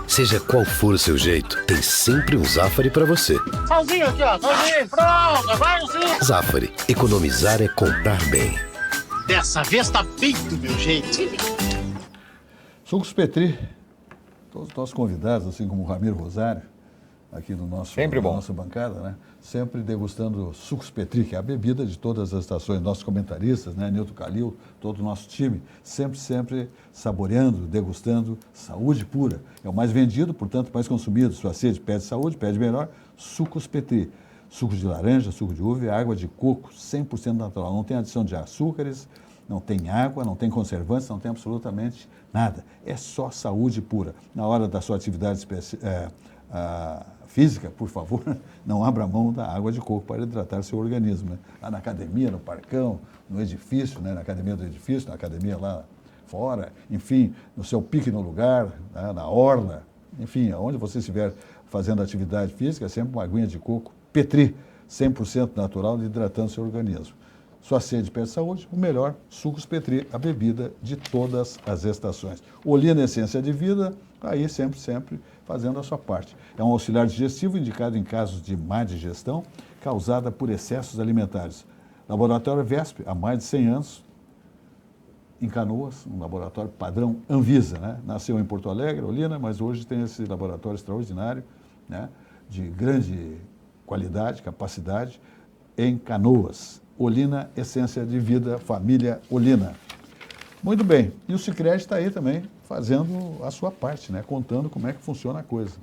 Seja qual for o seu jeito, tem sempre um Zafari pra você. Salzinho aqui, ó. Salzinho, pronto. Vai, sim. Zafari, economizar é comprar bem. Dessa vez tá bem do meu jeito. Sucos Petri, todos os nossos convidados, assim como o Ramiro Rosário, aqui no nosso, Sempre bom. na nossa bancada, né? Sempre degustando sucos Petri, que é a bebida de todas as estações, nossos comentaristas, né? Nilton Calil, todo o nosso time, sempre saboreando, degustando saúde pura. É o mais vendido, portanto, mais consumido. Sua sede pede saúde, pede melhor, sucos Petri. Sucos de laranja, suco de uva e água de coco, 100% natural. Não tem adição de açúcares, não tem água, não tem conservantes, não tem absolutamente nada. É só saúde pura. Na hora da sua atividade física, por favor, não abra mão da água de coco para hidratar seu organismo. Né? Lá na academia, no parcão, no edifício, né? Na academia do edifício, na academia lá fora, enfim, no seu pique no lugar, né? Na orla, enfim, aonde você estiver fazendo atividade física, sempre uma aguinha de coco Petri, 100% natural, hidratando seu organismo. Sua sede pede saúde, o melhor, sucos Petri, a bebida de todas as estações. Olina Essência de Vida, aí sempre fazendo a sua parte. É um auxiliar digestivo indicado em casos de má digestão causada por excessos alimentares. Laboratório VESP, há mais de 100 anos, em Canoas, um laboratório padrão Anvisa, né? Nasceu em Porto Alegre, Olina, mas hoje tem esse laboratório extraordinário, né? De grande qualidade, capacidade, em Canoas. Olina, Essência de Vida, família Olina. Muito bem, e o Sicredi está aí também fazendo a sua parte, né? Contando como é que funciona a coisa.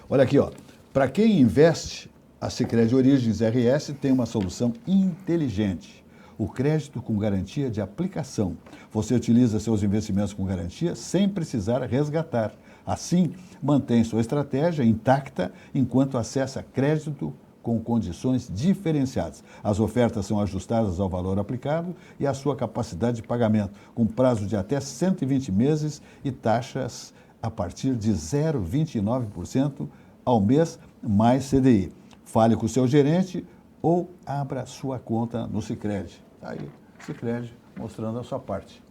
Olha aqui, ó, para quem investe, a Sicredi Origens RS tem uma solução inteligente. O crédito com garantia de aplicação. Você utiliza seus investimentos com garantia sem precisar resgatar. Assim, mantém sua estratégia intacta enquanto acessa crédito com condições diferenciadas. As ofertas são ajustadas ao valor aplicado e à sua capacidade de pagamento, com prazo de até 120 meses e taxas a partir de 0,29% ao mês, mais CDI. Fale com o seu gerente ou abra sua conta no Sicredi. Está aí, Sicredi mostrando a sua parte.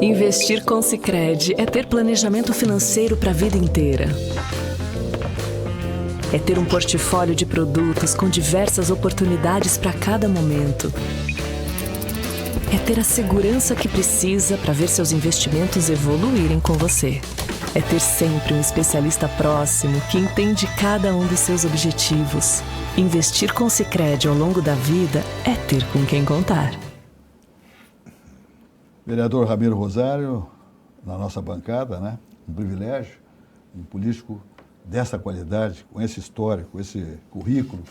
Investir com Sicredi é ter planejamento financeiro para a vida inteira. É ter um portfólio de produtos com diversas oportunidades para cada momento. É ter a segurança que precisa para ver seus investimentos evoluírem com você. É ter sempre um especialista próximo que entende cada um dos seus objetivos. Investir com Sicredi ao longo da vida é ter com quem contar. Vereador Ramiro Rosário, na nossa bancada, né? Um privilégio, um político dessa qualidade, com esse histórico, com esse currículo,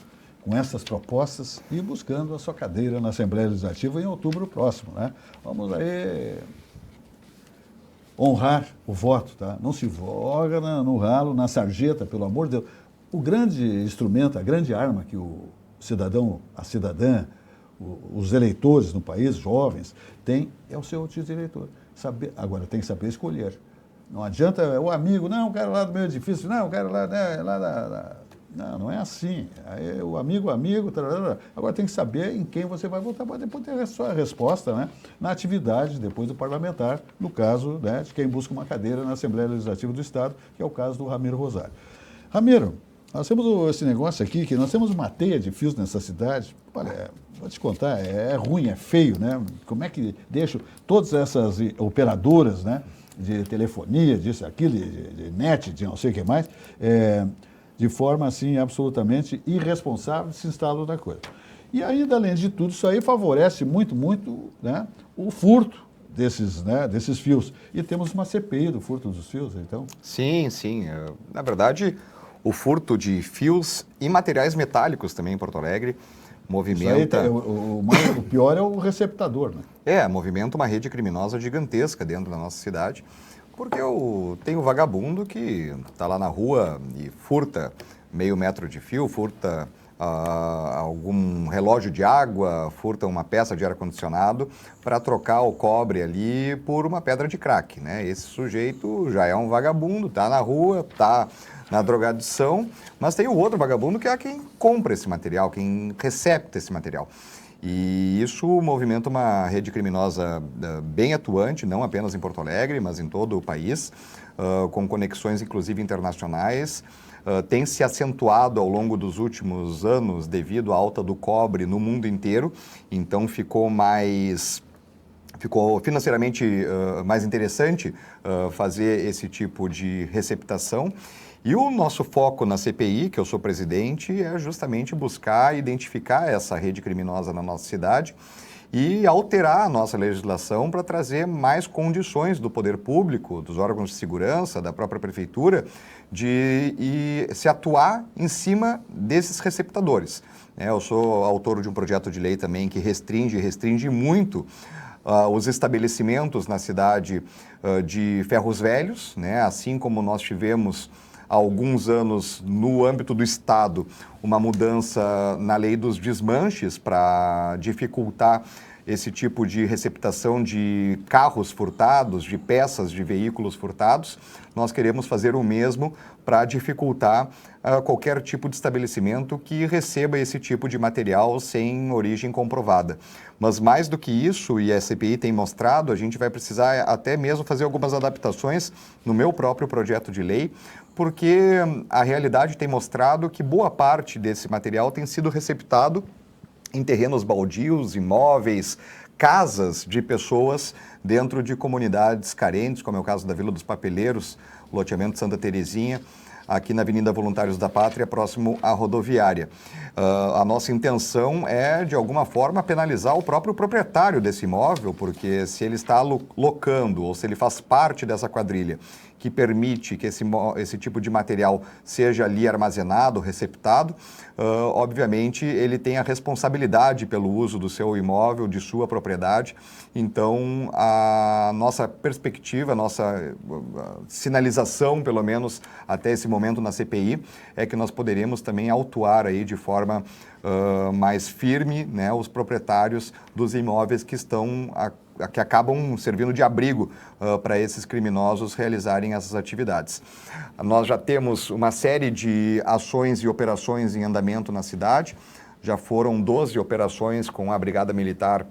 com essas propostas e buscando a sua cadeira na Assembleia Legislativa em outubro próximo, né? Vamos aí honrar o voto, tá? Não se voga no ralo, na sarjeta, pelo amor de Deus. O grande instrumento, a grande arma que o cidadão, a cidadã, os eleitores no país, jovens, têm é o seu título de eleitor. Agora, tem que saber escolher. Não adianta o amigo, não, eu quero lá do meu edifício, não, eu quero lá, né, lá da... Não é assim. Aí, o amigo, tarará. Agora tem que saber em quem você vai votar para depois ter a sua resposta, né, na atividade depois do parlamentar, no caso, né, de quem busca uma cadeira na Assembleia Legislativa do Estado, que é o caso do Ramiro Rosário. Ramiro, nós temos esse negócio aqui, que nós temos uma teia de fios nessa cidade. Olha, vou te contar, é ruim, é feio, né? Como é que deixo todas essas operadoras, né, de telefonia, disso, aquilo, de net, de não sei o que mais, de forma, assim, absolutamente irresponsável, se instalam da coisa. E ainda, além de tudo, isso aí favorece muito, né, o furto desses fios. E temos uma CPI do furto dos fios, então? Sim. Na verdade, o furto de fios e materiais metálicos também em Porto Alegre movimenta... Isso aí, o pior é o receptador, né? Movimenta uma rede criminosa gigantesca dentro da nossa cidade, porque tem o vagabundo que está lá na rua e furta meio metro de fio, furta algum relógio de água, furta uma peça de ar-condicionado para trocar o cobre ali por uma pedra de crack, né? Esse sujeito já é um vagabundo, está na rua, está na drogadição, mas tem o outro vagabundo que é quem compra esse material, quem recepta esse material. E isso movimenta uma rede criminosa bem atuante, não apenas em Porto Alegre, mas em todo o país, com conexões inclusive internacionais. Tem se acentuado ao longo dos últimos anos devido à alta do cobre no mundo inteiro, então ficou mais ficou financeiramente mais interessante fazer esse tipo de receptação. E o nosso foco na CPI, que eu sou presidente, é justamente buscar identificar essa rede criminosa na nossa cidade e alterar a nossa legislação para trazer mais condições do poder público, dos órgãos de segurança, da própria prefeitura, de se atuar em cima desses receptadores. Eu sou autor de um projeto de lei também que restringe muito os estabelecimentos na cidade de ferros velhos, né? Assim como nós tivemos há alguns anos, no âmbito do Estado, uma mudança na lei dos desmanches para dificultar esse tipo de receptação de carros furtados, de peças de veículos furtados. Nós queremos fazer o mesmo para dificultar qualquer tipo de estabelecimento que receba esse tipo de material sem origem comprovada. Mas mais do que isso, e a CPI tem mostrado, a gente vai precisar até mesmo fazer algumas adaptações no meu próprio projeto de lei, porque a realidade tem mostrado que boa parte desse material tem sido receptado em terrenos baldios, imóveis, casas de pessoas dentro de comunidades carentes, como é o caso da Vila dos Papeleiros, loteamento Santa Terezinha, aqui na Avenida Voluntários da Pátria, próximo à rodoviária. A nossa intenção é, de alguma forma, penalizar o próprio proprietário desse imóvel, porque se ele está locando ou se ele faz parte dessa quadrilha que permite que esse tipo de material seja ali armazenado, receptado, obviamente ele tem a responsabilidade pelo uso do seu imóvel, de sua propriedade. Então, a nossa perspectiva, a nossa sinalização, pelo menos até esse momento na CPI, é que nós poderemos também autuar aí de forma mais firme, né, os proprietários dos imóveis que acabam servindo de abrigo para esses criminosos realizarem essas atividades. Nós já temos uma série de ações e operações em andamento na cidade, já foram 12 operações com a Brigada Militar,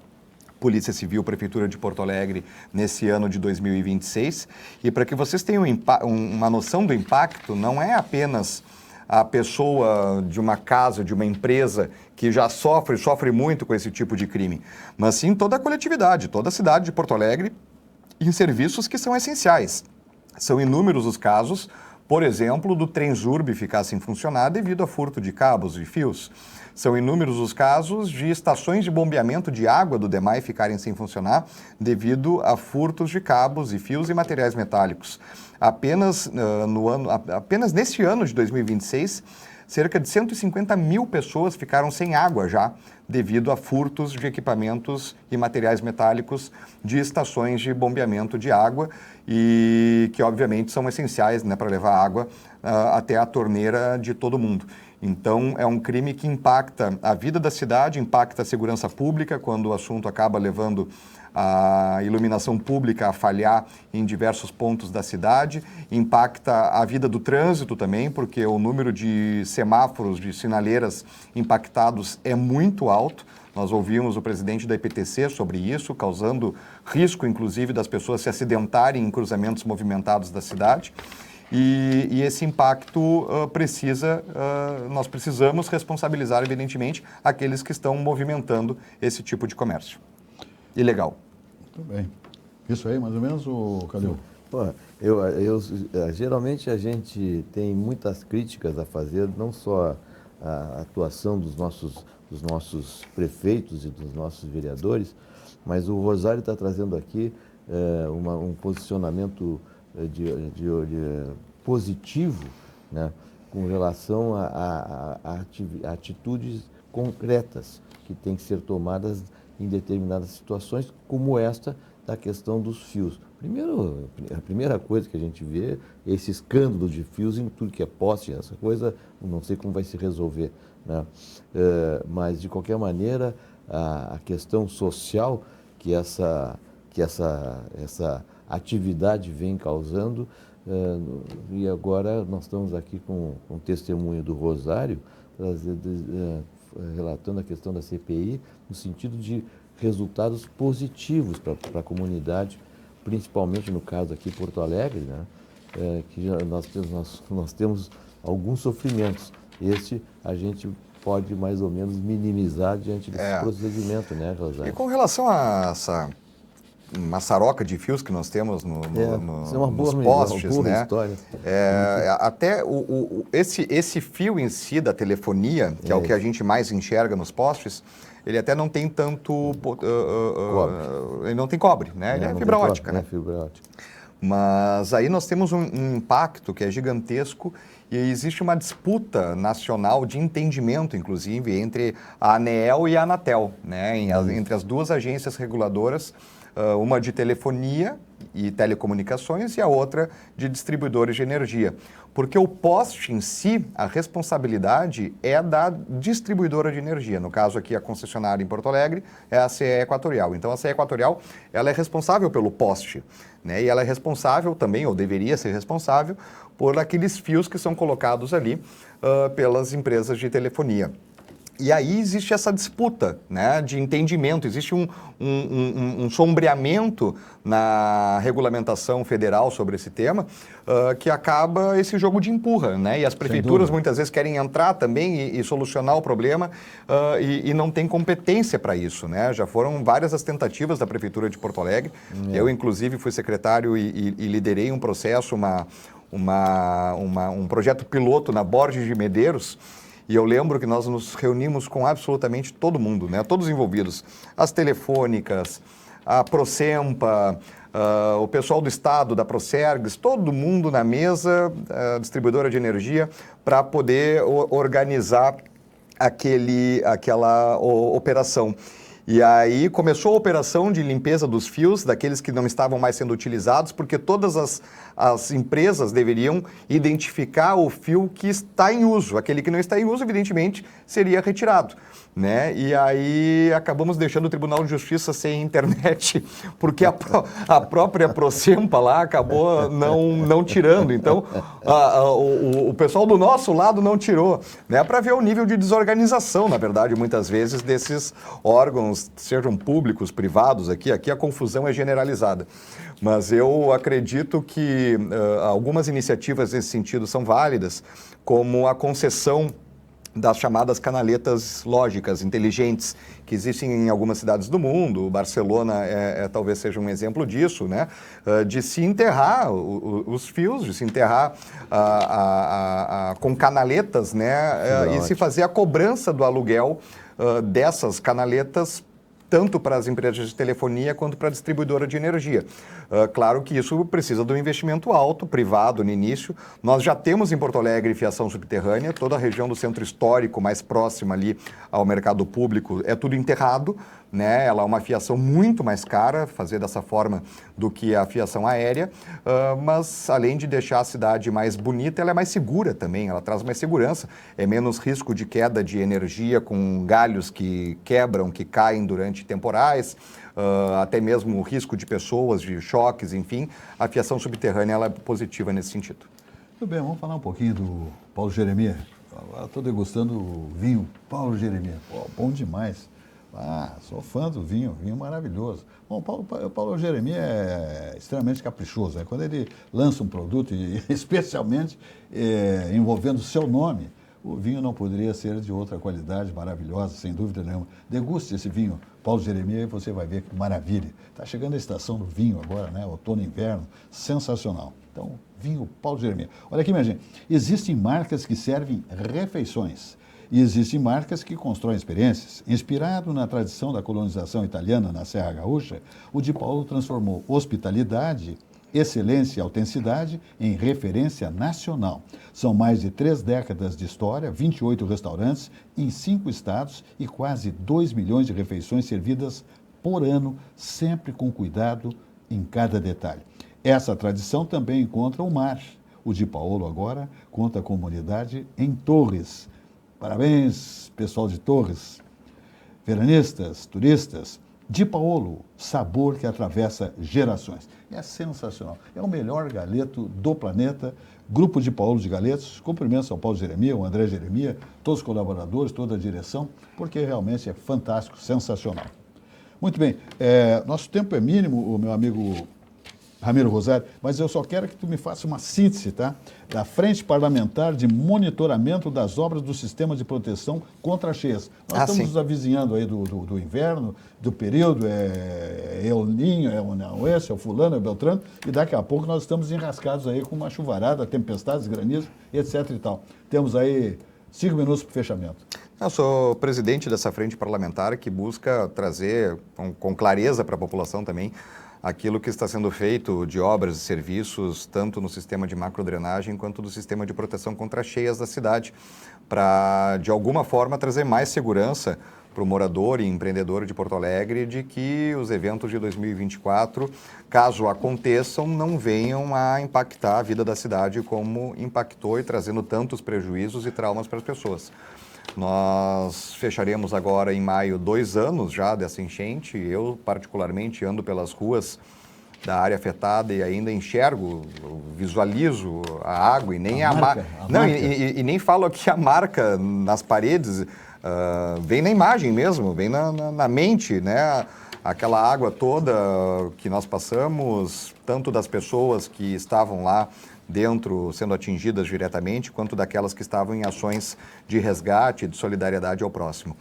Polícia Civil, Prefeitura de Porto Alegre, nesse ano de 2026. E para que vocês tenham uma noção do impacto, não é apenas a pessoa de uma casa, de uma empresa que já sofre muito com esse tipo de crime, mas sim toda a coletividade, toda a cidade de Porto Alegre, em serviços que são essenciais. São inúmeros os casos, por exemplo, do Transurb ficar sem funcionar devido a furto de cabos e fios. São inúmeros os casos de estações de bombeamento de água do DEMAI ficarem sem funcionar devido a furtos de cabos e fios e materiais metálicos. Apenas neste ano de 2026, cerca de 150 mil pessoas ficaram sem água já, devido a furtos de equipamentos e materiais metálicos de estações de bombeamento de água e que, obviamente, são essenciais, né, para levar água até a torneira de todo mundo. Então, é um crime que impacta a vida da cidade, impacta a segurança pública, quando o assunto acaba levando a iluminação pública a falhar em diversos pontos da cidade, impacta a vida do trânsito também, porque o número de semáforos, de sinaleiras impactados é muito alto. Nós ouvimos o presidente da IPTC sobre isso, causando risco, inclusive, das pessoas se acidentarem em cruzamentos movimentados da cidade. E esse impacto nós precisamos responsabilizar, evidentemente, aqueles que estão movimentando esse tipo de comércio ilegal. Muito bem. Isso aí, mais ou menos, Calil? Geralmente a gente tem muitas críticas a fazer, não só a atuação dos nossos prefeitos e dos nossos vereadores, mas o Rosário está trazendo aqui um posicionamento positivo, né, com relação a atitudes concretas que têm que ser tomadas em determinadas situações, como esta da questão dos fios. A primeira coisa que a gente vê é esse escândalo de fios em tudo que é poste, essa coisa, não sei como vai se resolver, né? Mas, de qualquer maneira, a questão social que essa atividade vem causando, e agora nós estamos aqui com um testemunho do Rosário, relatando a questão da CPI, no sentido de resultados positivos para a comunidade, principalmente no caso aqui Porto Alegre, né? Que nós temos alguns sofrimentos. Este a gente pode mais ou menos minimizar diante desse procedimento, né, Rosário? E com relação a maçaroca de fios que nós temos nos boa postes, né? História. Até esse fio em si da telefonia, que é o que a gente mais enxerga nos postes, ele até não tem tanto... ele não tem cobre, né? Ele é fibra ótica, né? Fibra ótica. Mas aí nós temos um impacto que é gigantesco e existe uma disputa nacional de entendimento, inclusive, entre a ANEEL e a Anatel, né? Entre as duas agências reguladoras, uma de telefonia e telecomunicações e a outra de distribuidores de energia. Porque o poste em si, a responsabilidade é da distribuidora de energia. No caso aqui, a concessionária em Porto Alegre é a CE Equatorial. Então, a CE Equatorial, ela é responsável pelo poste, né? E ela é responsável também, ou deveria ser responsável, por aqueles fios que são colocados ali pelas empresas de telefonia. E aí existe essa disputa, né, de entendimento, existe um sombreamento na regulamentação federal sobre esse tema, que acaba esse jogo de empurra, né? E as prefeituras muitas vezes querem entrar também e solucionar o problema e não tem competência para isso, né? Já foram várias as tentativas da Prefeitura de Porto Alegre. Eu, inclusive, fui secretário e liderei um processo, um projeto piloto na Borges de Medeiros. E eu lembro que nós nos reunimos com absolutamente todo mundo, né? Todos envolvidos, as telefônicas, a Procempa, o pessoal do Estado, da Procergs, todo mundo na mesa, a distribuidora de energia, para poder organizar aquela operação. E aí começou a operação de limpeza dos fios, daqueles que não estavam mais sendo utilizados, porque todas as empresas deveriam identificar o fio que está em uso. Aquele que não está em uso, evidentemente, seria retirado, né? E aí acabamos deixando o Tribunal de Justiça sem internet, porque a própria Procempa lá acabou não tirando. Então, o pessoal do nosso lado não tirou, né? Para ver o nível de desorganização, na verdade, muitas vezes, desses órgãos, sejam públicos, privados, aqui a confusão é generalizada. Mas eu acredito que algumas iniciativas nesse sentido são válidas, como a concessão das chamadas canaletas lógicas, inteligentes, que existem em algumas cidades do mundo. Barcelona talvez seja um exemplo disso, né? De se enterrar os fios, de se enterrar com canaletas, né? E se fazer a cobrança do aluguel dessas canaletas, tanto para as empresas de telefonia quanto para a distribuidora de energia. Claro que isso precisa de um investimento alto, privado no início. Nós já temos em Porto Alegre fiação subterrânea, toda a região do centro histórico mais próxima ali ao mercado público é tudo enterrado, né? Ela é uma fiação muito mais cara, fazer dessa forma, do que a fiação aérea, mas além de deixar a cidade mais bonita, ela é mais segura também, ela traz mais segurança, é menos risco de queda de energia com galhos que quebram, que caem durante temporais, até mesmo o risco de pessoas, de choques, enfim. A fiação subterrânea ela é positiva nesse sentido. Tudo bem, vamos falar um pouquinho do Paulo Jeremias. Estou degustando o vinho Paulo Jeremias. Pô, bom demais. Sou fã do vinho maravilhoso. Bom, Paulo Jeremias é extremamente caprichoso, né? Quando ele lança um produto, e especialmente envolvendo o seu nome, o vinho não poderia ser de outra qualidade maravilhosa, sem dúvida nenhuma. Deguste esse vinho Paulo Jeremias e você vai ver que maravilha. Está chegando a estação do vinho agora, né? Outono e inverno, sensacional. Então, vinho Paulo Jeremias. Olha aqui, minha gente, existem marcas que servem refeições. E existem marcas que constroem experiências. Inspirado na tradição da colonização italiana na Serra Gaúcha, o Di Paolo transformou hospitalidade, excelência e autenticidade em referência nacional. São mais de 3 décadas de história, 28 restaurantes em 5 estados e quase 2 milhões de refeições servidas por ano, sempre com cuidado em cada detalhe. Essa tradição também encontra o mar. O Di Paolo agora conta com comunidade em Torres. Parabéns, pessoal de Torres, veranistas, turistas. Di Paolo, sabor que atravessa gerações. É sensacional. É o melhor galeto do planeta. Grupo Di Paolo de Galetos. Cumprimentos ao Paulo Jeremias, ao André Jeremias, todos os colaboradores, toda a direção, porque realmente é fantástico, sensacional. Muito bem. Nosso tempo é mínimo, o meu amigo Ramiro Rosário, mas eu só quero que tu me faça uma síntese, tá? Da Frente Parlamentar de Monitoramento das Obras do Sistema de Proteção contra cheias. Nós estamos nos avizinhando aí do inverno, do período, é El Ninho, é o esse, é o fulano, é o Beltrano, e daqui a pouco nós estamos enrascados aí com uma chuvarada, tempestades, granizo, etc e tal. Temos aí 5 minutos para o fechamento. Eu sou presidente dessa frente parlamentar que busca trazer com clareza para a população também aquilo que está sendo feito de obras e serviços, tanto no sistema de macrodrenagem quanto no sistema de proteção contra cheias da cidade, para, de alguma forma, trazer mais segurança para o morador e empreendedor de Porto Alegre de que os eventos de 2024, caso aconteçam, não venham a impactar a vida da cidade como impactou e trazendo tantos prejuízos e traumas para as pessoas. Nós fecharemos agora em maio 2 anos já dessa enchente. Eu, particularmente, ando pelas ruas da área afetada e ainda enxergo, visualizo a água e nem e nem falo aqui a marca nas paredes, vem na imagem mesmo, vem na mente, né? Aquela água toda que nós passamos, tanto das pessoas que estavam lá dentro sendo atingidas diretamente, quanto daquelas que estavam em ações de resgate, de solidariedade ao próximo.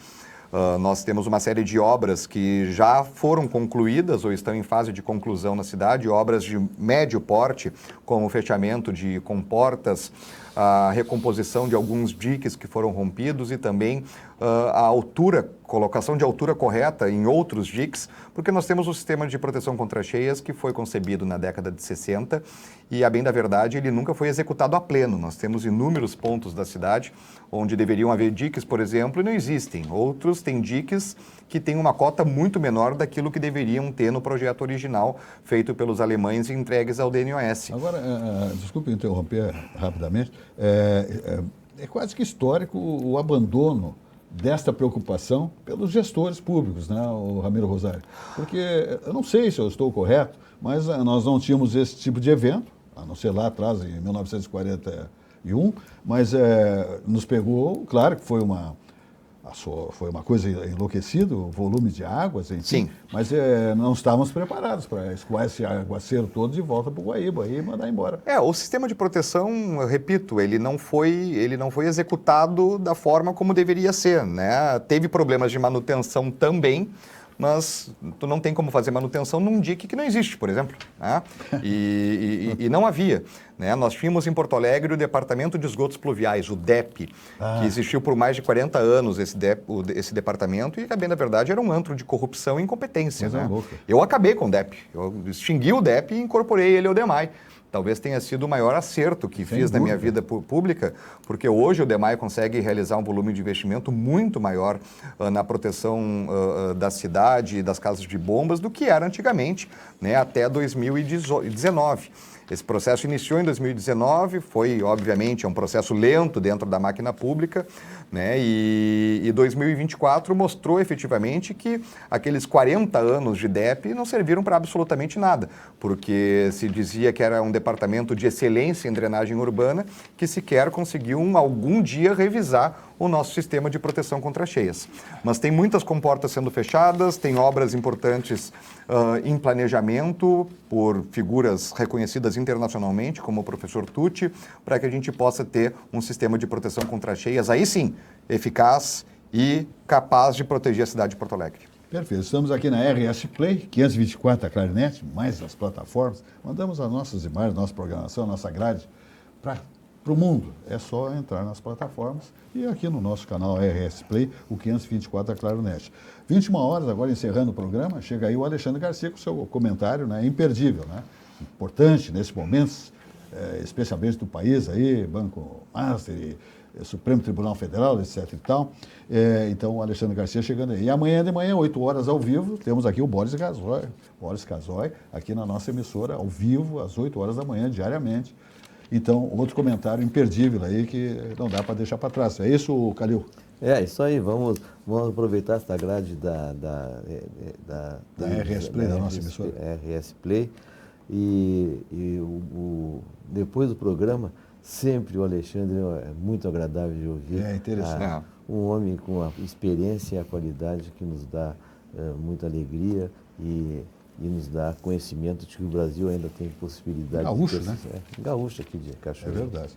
Nós temos uma série de obras que já foram concluídas ou estão em fase de conclusão na cidade, obras de médio porte, como o fechamento de comportas, a recomposição de alguns diques que foram rompidos e também a altura, colocação de altura correta em outros diques, porque nós temos um sistema de proteção contra cheias que foi concebido na década de 60 e, a bem da verdade, ele nunca foi executado a pleno. Nós temos inúmeros pontos da cidade onde deveriam haver diques, por exemplo, e não existem. Outros têm diques que têm uma cota muito menor daquilo que deveriam ter no projeto original feito pelos alemães e entregues ao DNOS. Agora, desculpe interromper rapidamente, é quase que histórico o abandono desta preocupação pelos gestores públicos, né, o Ramiro Rosário? Porque eu não sei se eu estou correto, mas nós não tínhamos esse tipo de evento, a não ser lá atrás, em 1941, mas nos pegou, claro que foi uma coisa enlouquecida, o volume de águas, enfim, sim, mas não estávamos preparados para escoar esse aguaceiro todo de volta para o Guaíba e mandar embora. O sistema de proteção, eu repito, ele não foi executado da forma como deveria ser, né? Teve problemas de manutenção também, mas tu não tem como fazer manutenção num dique que não existe, por exemplo, né? E não havia, né? Nós tínhamos em Porto Alegre o Departamento de Esgotos Pluviais, o DEP, que existiu por mais de 40 anos, esse departamento, e, bem na verdade, era um antro de corrupção e incompetência, né? Eu acabei com o DEP, eu extingui o DEP e incorporei ele ao DEMAI. Talvez tenha sido o maior acerto que fiz na minha vida pública, porque hoje o DEMAI consegue realizar um volume de investimento muito maior na proteção da cidade e das casas de bombas do que era antigamente, né, até 2019. Esse processo iniciou em 2019, foi, obviamente, um processo lento dentro da máquina pública, né? E 2024 mostrou efetivamente que aqueles 40 anos de DEP não serviram para absolutamente nada, porque se dizia que era um departamento de excelência em drenagem urbana que sequer conseguiu algum dia revisar o nosso sistema de proteção contra cheias. Mas tem muitas comportas sendo fechadas, tem obras importantes em planejamento por figuras reconhecidas internacionalmente, como o professor Tucci, para que a gente possa ter um sistema de proteção contra cheias, aí sim, eficaz e capaz de proteger a cidade de Porto Alegre. Perfeito. Estamos aqui na RS Play, 524 a Clarinete, mais as plataformas. Mandamos as nossas imagens, nossa programação, nossa grade para o mundo. É só entrar nas plataformas e aqui no nosso canal RS Play, o 524 a Clarinete. 21 horas, agora encerrando o programa, chega aí o Alexandre Garcia com o seu comentário, né, imperdível, né? Importante nesses momentos, especialmente do país aí, Banco Master e Supremo Tribunal Federal, etc e tal. Então, o Alexandre Garcia chegando aí. E amanhã de manhã, 8 horas ao vivo, temos aqui o Boris Casoy, aqui na nossa emissora, ao vivo, às 8 horas da manhã, diariamente. Então, outro comentário imperdível aí que não dá para deixar para trás. É isso, Calil? Isso aí. Vamos aproveitar essa grade da RS Play, da nossa emissora. RS Play. Depois do programa, sempre o Alexandre é muito agradável de ouvir. É interessante. Um homem com a experiência e a qualidade que nos dá muita alegria e e nos dá conhecimento de que o Brasil ainda tem possibilidade Gaúcho, de ter... né? Gaúcho aqui de É Cachoeira. verdade.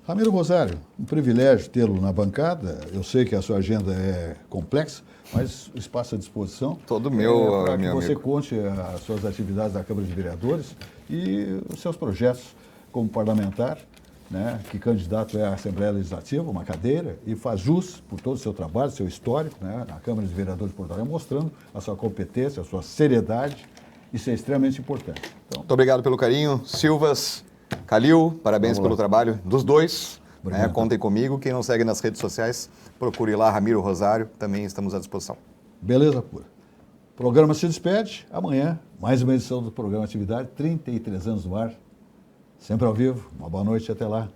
Ramiro Rosário, um privilégio tê-lo na bancada. Eu sei que a sua agenda é complexa, mas o espaço à disposição. Todo meu, para que meu você amigo. conte as suas atividades da Câmara de Vereadores e os seus projetos como parlamentar, né, que candidato à Assembleia Legislativa, uma cadeira, e faz jus por todo o seu trabalho, seu histórico, né, na Câmara de Vereadores de Porto Alegre, mostrando a sua competência, a sua seriedade. Isso é extremamente importante. Então, Muito obrigado pelo carinho. Silvas, Calil, parabéns pelo trabalho dos dois. Né? Contem comigo. Quem não segue nas redes sociais, procure lá Ramiro Rosário. Também estamos à disposição. beleza pura. O programa se despede. Amanhã, mais uma edição do programa Atividade, 33 anos no ar. Sempre ao vivo. Uma boa noite e até lá.